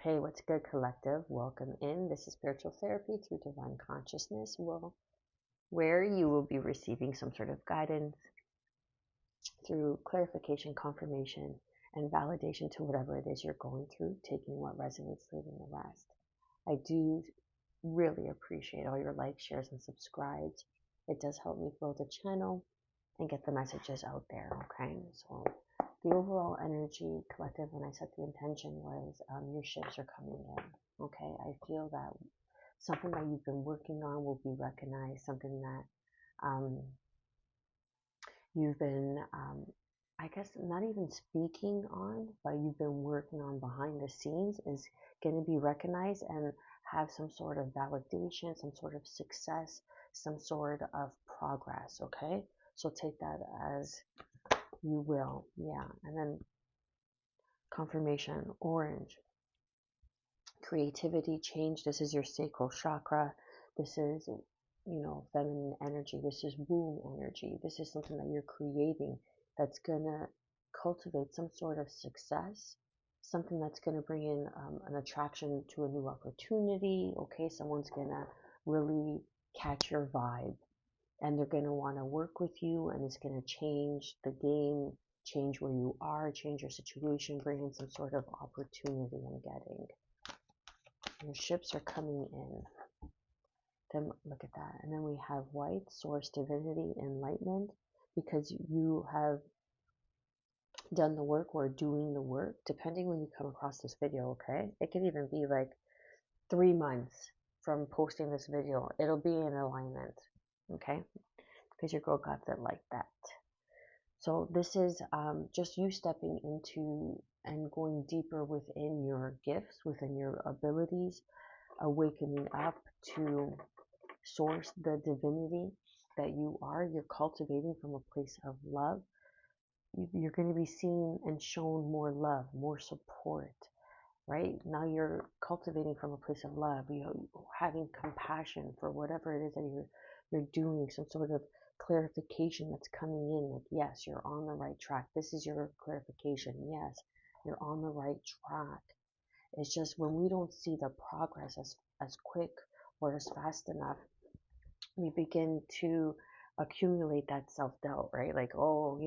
Hey, what's good, collective? Welcome in. This is Spiritual Therapy through Divine Consciousness, where you will be receiving some sort of guidance through clarification, confirmation, and validation to whatever it is you're going through, taking what resonates, leaving the rest. I do really appreciate all your likes, shares, and subscribes. It does help me grow the channel and get the messages out there, okay? So the overall energy collective, when I set the intention, was your shifts are coming in, okay? I feel that something that you've been working on will be recognized, something that you've been, I guess, not even speaking on, but you've been working on behind the scenes is going to be recognized and have some sort of validation, some sort of success, some sort of progress, okay? So take that as you will, yeah. And then confirmation, orange, creativity, change. This is your sacral chakra. This is, feminine energy. This is womb energy. This is something that you're creating that's going to cultivate some sort of success, something that's going to bring in an attraction to a new opportunity. Okay, someone's going to really catch your vibe and they're going to want to work with you, and it's going to change the game, change where you are, change your situation, bring in some sort of opportunity. I'm getting your ships are coming in. Then look at that. And then we have white, source, divinity, enlightenment, because you have done the work or doing the work, depending when you come across this video, okay? It could even be like 3 months from posting this video. It'll be in alignment, okay? Because your girl got it like that. So this is just you stepping into and going deeper within your gifts, within your abilities, awakening up to source, the divinity that you are. You're cultivating from a place of love. You're going to be seen and shown more love, more support, right? Now you're cultivating from a place of love, having compassion for whatever it is that you're doing, some sort of clarification that's coming in, like, yes, you're on the right track. This is your clarification. Yes, you're on the right track. It's just when we don't see the progress as quick or as fast enough, we begin to accumulate that self-doubt, right? Like, oh,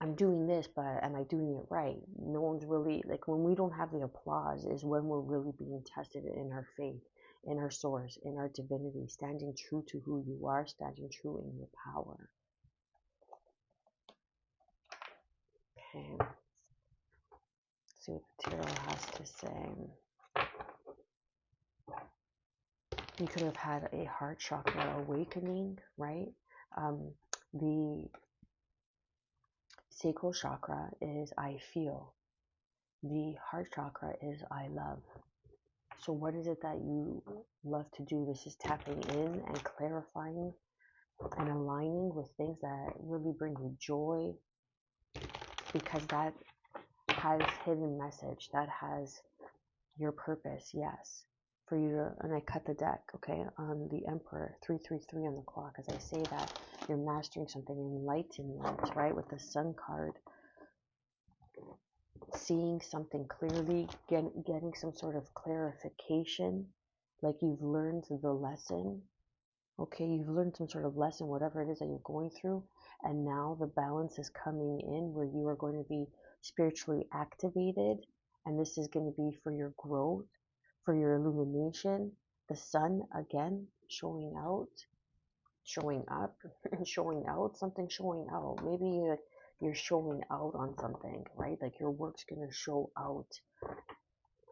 I'm doing this, but am I doing it right? No one's really, like, when we don't have the applause is when we're really being tested in our faith, in our source, in our divinity, standing true to who you are, standing true in your power. Okay. Let's see what the tarot has to say. You could have had a heart chakra awakening, right? The sacral chakra is I feel. The heart chakra is I love. So what is it that you love to do? This is tapping in and clarifying and aligning with things that really bring you joy, because that has hidden message, that has your purpose, yes. For you to, and I cut the deck, okay, on the Emperor, 333 on the clock. As I say that, you're mastering something, enlightenment, right, with the Sun card. Seeing something clearly, getting some sort of clarification, like you've learned the lesson. Okay, you've learned some sort of lesson, whatever it is that you're going through, and now the balance is coming in where you are going to be spiritually activated, and this is going to be for your growth, for your illumination. The Sun, again, showing out, showing up, showing out, something showing out. Maybe you're showing out on something, right? Like your work's going to show out,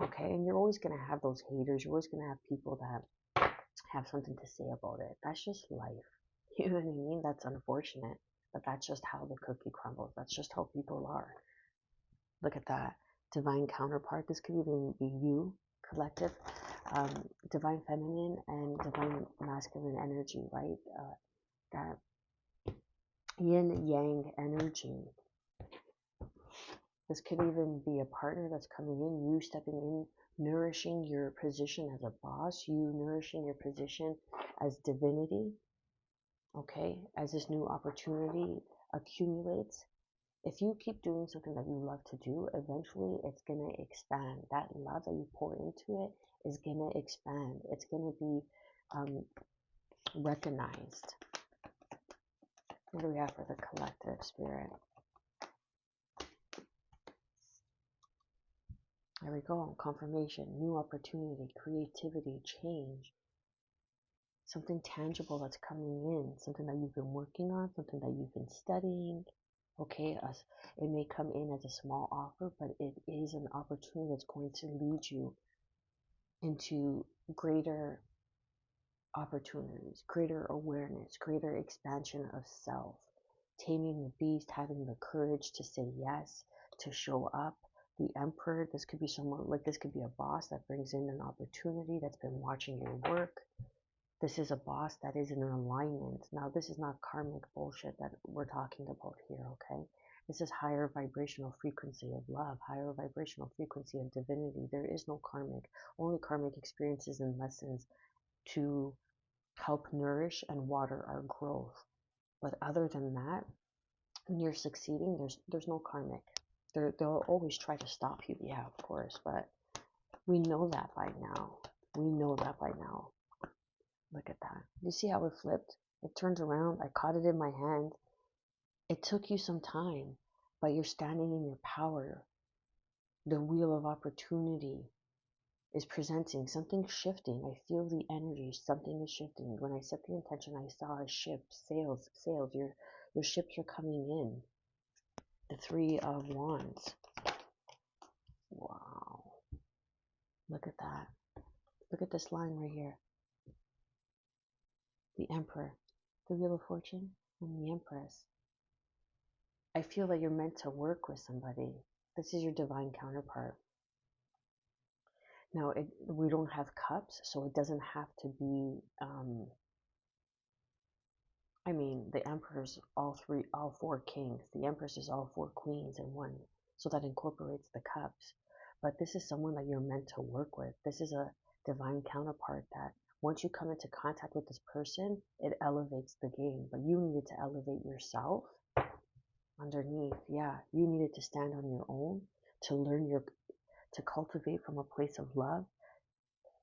okay? And you're always going to have those haters. You're always going to have people that have something to say about it. That's just life. You know what I mean? That's unfortunate, but that's just how the cookie crumbles. That's just how people are. Look at that. Divine counterpart. This could even be you, collective. Divine feminine and divine masculine energy, right? That yin yang energy. This could even be a partner that's coming in, you stepping in, nourishing your position as a boss, you nourishing your position as divinity, okay, as this new opportunity accumulates. If you keep doing something that you love to do, eventually it's going to expand. That love that you pour into it is going to expand. It's going to be recognized. What do we have for the collective spirit? There we go. Confirmation, new opportunity, creativity, change. Something tangible that's coming in, something that you've been working on, something that you've been studying. Okay, it may come in as a small offer, but it is an opportunity that's going to lead you into greater opportunities, greater awareness, greater expansion of self, taming the beast, having the courage to say yes, to show up. The emperor, this could be someone, like this could be a boss that brings in an opportunity that's been watching your work. This is a boss that is in alignment. Now, this is not karmic bullshit that we're talking about here, okay? This is higher vibrational frequency of love, higher vibrational frequency of divinity. There is no karmic, only karmic experiences and lessons to help nourish and water our growth. But other than that, when you're succeeding, there's no karmic. They'll always try to stop you, yeah, of course, but we know that by now. We know that by now. Look at that. You see how it flipped? It turned around. I caught it in my hand. It took you some time, but you're standing in your power. The wheel of opportunity is presenting. Something's shifting. I feel the energy. Something is shifting. When I set the intention, I saw a ship, sails. Your ships are coming in. The Three of Wands. Wow. Look at that. Look at this line right here. The Emperor, the Wheel of Fortune, and the Empress. I feel that you're meant to work with somebody. This is your divine counterpart. Now, we don't have cups, so it doesn't have to be, the Emperor's all four kings. The Empress is all four queens in one. So that incorporates the cups. But this is someone that you're meant to work with. This is a divine counterpart that once you come into contact with this person, it elevates the game. But you needed to elevate yourself underneath. Yeah, you needed to stand on your own to learn to cultivate from a place of love,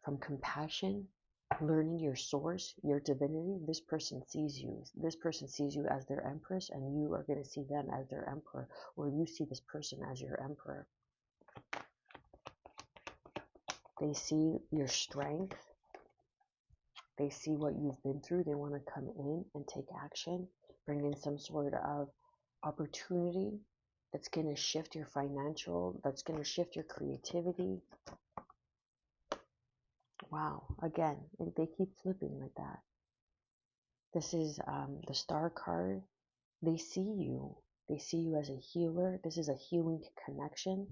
from compassion, learning your source, your divinity. This person sees you. This person sees you as their empress, and you are going to see them as their emperor, or you see this person as your emperor. They see your strength. They see what you've been through. They want to come in and take action, bring in some sort of opportunity that's going to shift your financial, that's going to shift your creativity. Wow. Again, they keep flipping like that. This is the Star card. They see you. They see you as a healer. This is a healing connection.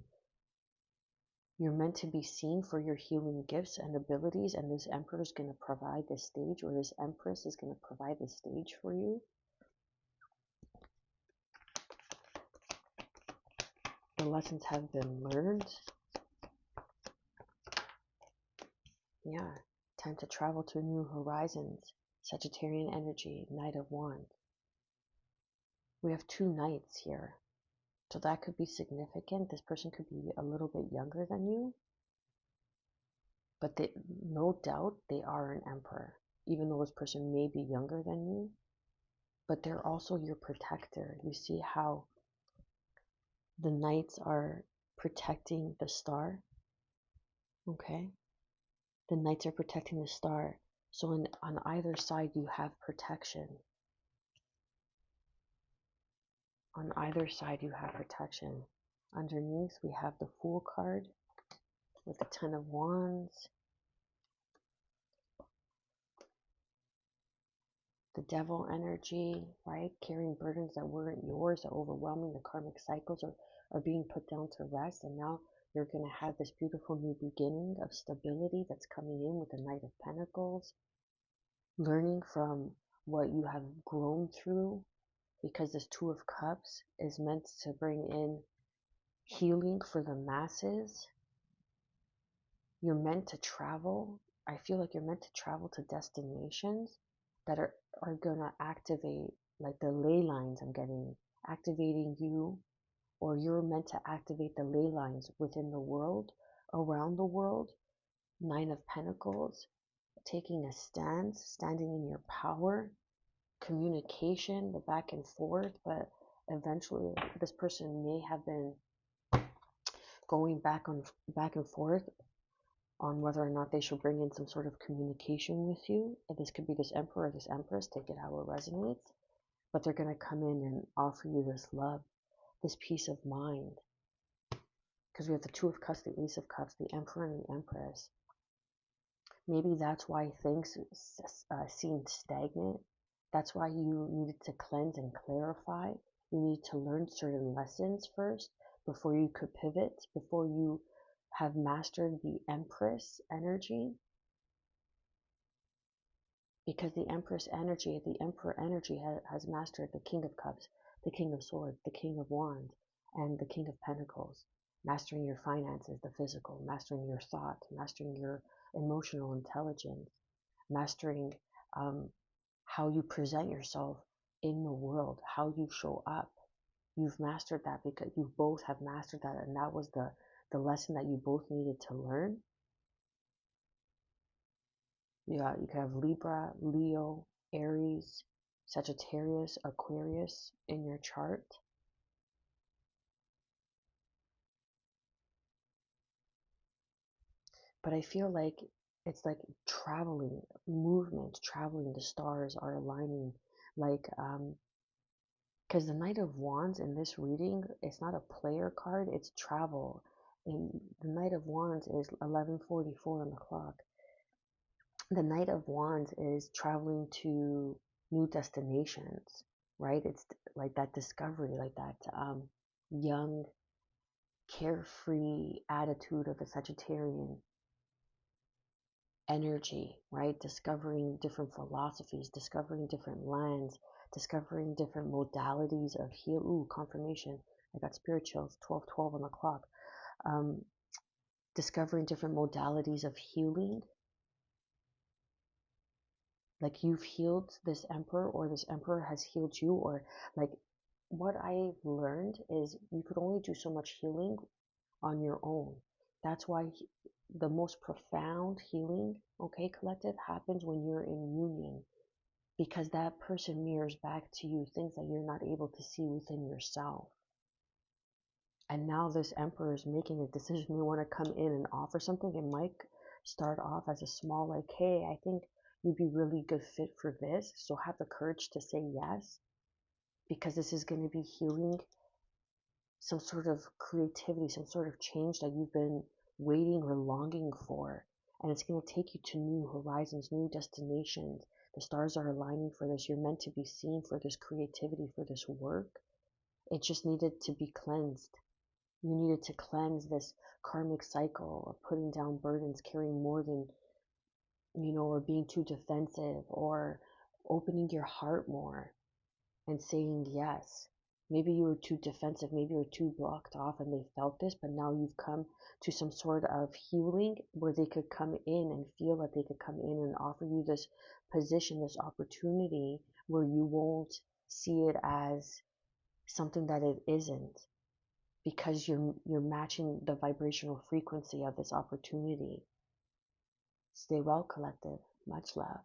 You're meant to be seen for your healing gifts and abilities, and this Emperor is going to provide the stage, or this Empress is going to provide the stage for you. The lessons have been learned. Yeah, time to travel to new horizons. Sagittarian energy, Knight of Wands. We have two knights here. So that could be significant. This person could be a little bit younger than you. But no doubt they are an emperor. Even though this person may be younger than you. But they're also your protector. You see how the knights are protecting the star? Okay? The knights are protecting the star. So on either side you have protection. On either side you have protection. Underneath we have the Fool card with the Ten of Wands. The Devil energy, right? Carrying burdens that weren't yours, that overwhelming. The karmic cycles are being put down to rest. And now you're going to have this beautiful new beginning of stability that's coming in with the Knight of Pentacles. Learning from what you have grown through, because this Two of Cups is meant to bring in healing for the masses. You're meant to travel. I feel like you're meant to travel to destinations that are going to activate, like the ley lines I'm getting, activating you or you're meant to activate the ley lines within the world, around the world. Nine of Pentacles, taking a stance, standing in your power, communication, the back and forth, but eventually this person may have been going back and forth on whether or not they should bring in some sort of communication with you. And this could be this emperor or this empress, take it how it resonates, but they're going to come in and offer you this love, this peace of mind. Because we have the Two of Cups, the Ace of Cups, the Emperor and the Empress. Maybe that's why things seemed stagnant. That's why you needed to cleanse and clarify. You need to learn certain lessons first before you could pivot, before you have mastered the Empress energy. Because the Empress energy, the Emperor energy has mastered the King of Cups, the King of Swords, the King of Wands, and the King of Pentacles. Mastering your finances, the physical, mastering your thought, mastering your emotional intelligence, mastering how you present yourself in the world, how you show up. You've mastered that because you both have mastered that, and that was the lesson that you both needed to learn. Yeah, you can have Libra, Leo, Aries, Sagittarius, Aquarius in your chart. But I feel like it's like traveling, movement, traveling. The stars are aligning. Like, because the Knight of Wands in this reading, it's not a player card, it's travel. And the Knight of Wands is 11:44 on the clock. The Knight of Wands is traveling to new destinations, right? It's like that discovery, like that young, carefree attitude of the Sagittarian energy, right? Discovering different philosophies, discovering different lands, discovering different modalities of heal. Ooh, confirmation. I got spirit chills, 12:12 on the clock. Discovering different modalities of healing. Like you've healed this emperor, or this emperor has healed you, or like what I've learned is you could only do so much healing on your own. That's why the most profound healing, okay, collective, happens when you're in union, because that person mirrors back to you things that you're not able to see within yourself. And now this emperor is making a decision. They want to come in and offer something. It might start off as a small, like, hey, I think you'd be really good fit for this. So have the courage to say yes, because this is going to be healing some sort of creativity, some sort of change that you've been waiting or longing for. And it's going to take you to new horizons, new destinations. The stars are aligning for this. You're meant to be seen for this creativity, for this work. It just needed to be cleansed. You needed to cleanse this karmic cycle of putting down burdens, carrying more than, or being too defensive, or opening your heart more and saying yes. Maybe you were too defensive, maybe you were too blocked off and they felt this, but now you've come to some sort of healing where they could come in and feel that they could come in and offer you this position, this opportunity where you won't see it as something that it isn't, because you're matching the vibrational frequency of this opportunity. Stay well, collective. Much love.